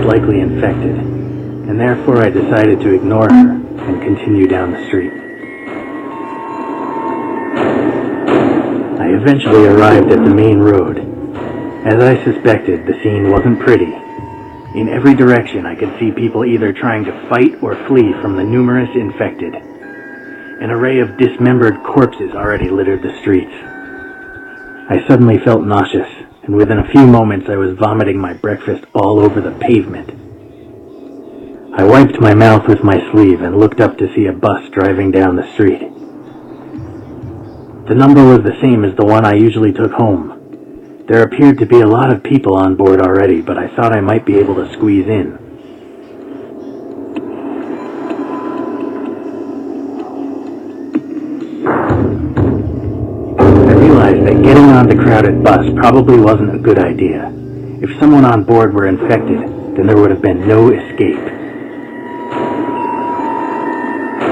likely infected, and therefore I decided to ignore her and continue down the street. I eventually arrived at the main road. As I suspected, the scene wasn't pretty. In every direction I could see people either trying to fight or flee from the numerous infected. An array of dismembered corpses already littered the streets. I suddenly felt nauseous, and within a few moments I was vomiting my breakfast all over the pavement. I wiped my mouth with my sleeve and looked up to see a bus driving down the street. The number was the same as the one I usually took home. There appeared to be a lot of people on board already, but I thought I might be able to squeeze in. I realized that getting on the crowded bus probably wasn't a good idea. If someone on board were infected, then there would have been no escape.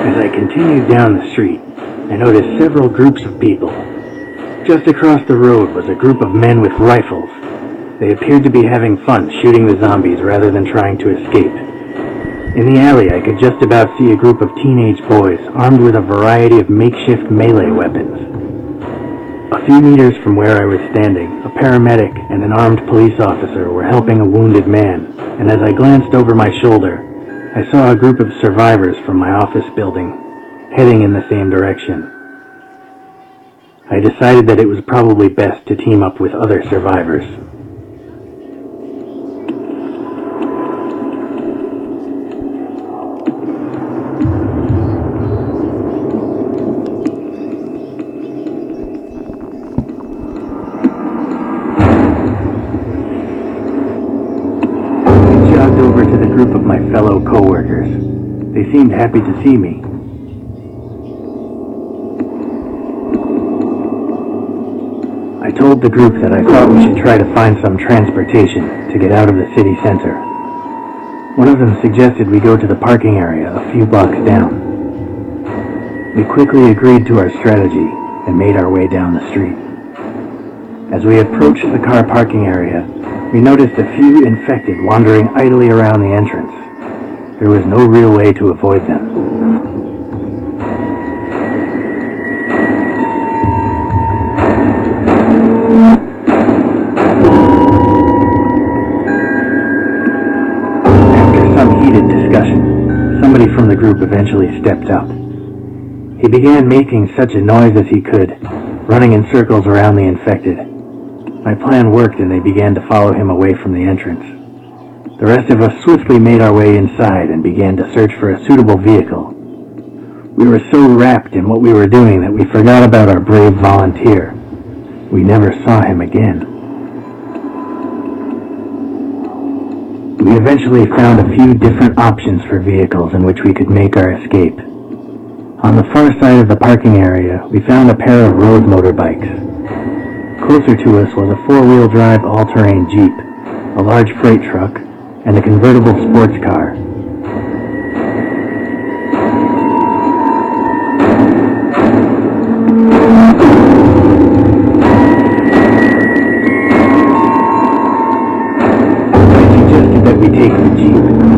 As I continued down the street, I noticed several groups of people. Just across the road was a group of men with rifles. They appeared to be having fun shooting the zombies rather than trying to escape. In the alley, I could just about see a group of teenage boys armed with a variety of makeshift melee weapons. A few meters from where I was standing, a paramedic and an armed police officer were helping a wounded man, and as I glanced over my shoulder, I saw a group of survivors from my office building heading in the same direction. I decided that it was probably best to team up with other survivors. I jogged over to the group of my fellow co-workers. They seemed happy to see me. I told the group that I thought we should try to find some transportation to get out of the city center. One of them suggested we go to the parking area a few blocks down. We quickly agreed to our strategy and made our way down the street. As we approached the car parking area, we noticed a few infected wandering idly around the entrance. There was no real way to avoid them. Somebody from the group eventually stepped up. He began making such a noise as he could, running in circles around the infected. My plan worked and they began to follow him away from the entrance. The rest of us swiftly made our way inside and began to search for a suitable vehicle. We were so wrapped in what we were doing that we forgot about our brave volunteer. We never saw him again. We eventually found a few different options for vehicles in which we could make our escape. On the far side of the parking area, we found a pair of road motorbikes. Closer to us was a four-wheel drive all-terrain Jeep, a large freight truck, and a convertible sports car.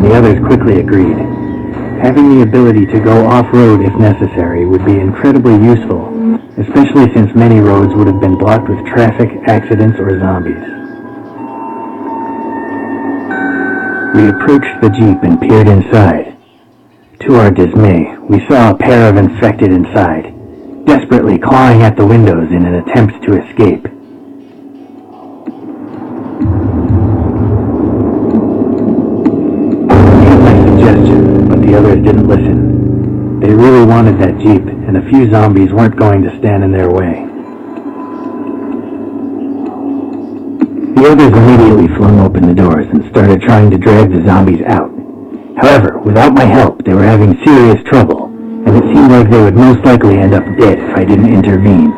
The others quickly agreed. Having the ability to go off-road if necessary would be incredibly useful, especially since many roads would have been blocked with traffic, accidents, or zombies. We approached the Jeep and peered inside. To our dismay, we saw a pair of infected inside, desperately clawing at the windows in an attempt to escape. But the others didn't listen. They really wanted that Jeep, and a few zombies weren't going to stand in their way. The others immediately flung open the doors and started trying to drag the zombies out. However, without my help, they were having serious trouble, and it seemed like they would most likely end up dead if I didn't intervene.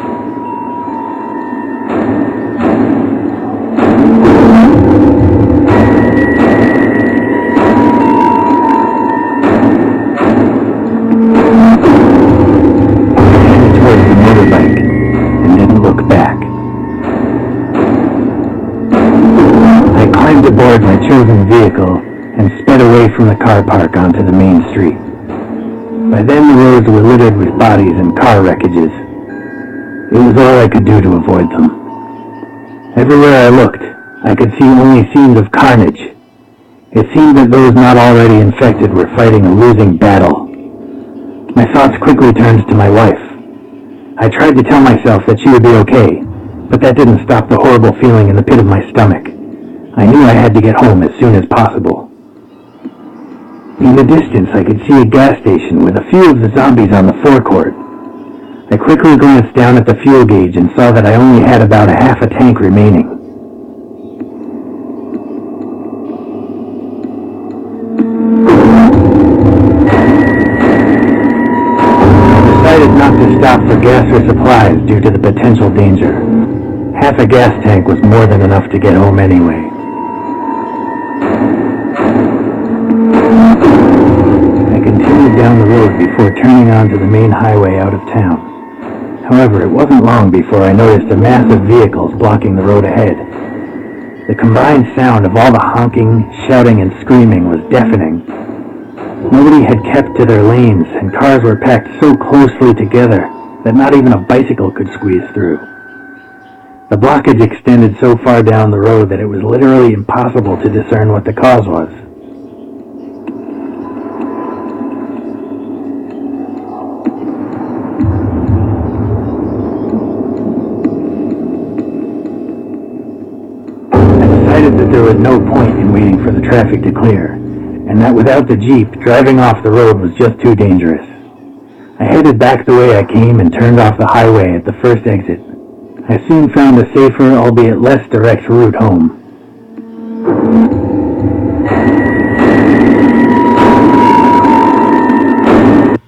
Aboard my chosen vehicle and sped away from the car park onto the main street. By then the roads were littered with bodies and car wreckages. It was all I could do to avoid them. Everywhere I looked, I could see only scenes of carnage. It seemed that those not already infected were fighting a losing battle. My thoughts quickly turned to my wife. I tried to tell myself that she would be okay, but that didn't stop the horrible feeling in the pit of my stomach. I knew I had to get home as soon as possible. In the distance, I could see a gas station with a few of the zombies on the forecourt. I quickly glanced down at the fuel gauge and saw that I only had about a half a tank remaining. I decided not to stop for gas or supplies due to the potential danger. Half a gas tank was more than enough to get home anyway. I continued down the road before turning onto the main highway out of town. However, it wasn't long before I noticed a mass of vehicles blocking the road ahead. The combined sound of all the honking, shouting, and screaming was deafening. Nobody had kept to their lanes, and cars were packed so closely together that not even a bicycle could squeeze through. The blockage extended so far down the road that it was literally impossible to discern what the cause was. That there was no point in waiting for the traffic to clear, and that without the Jeep, driving off the road was just too dangerous. I headed back the way I came and turned off the highway at the first exit. I soon found a safer, albeit less direct route home.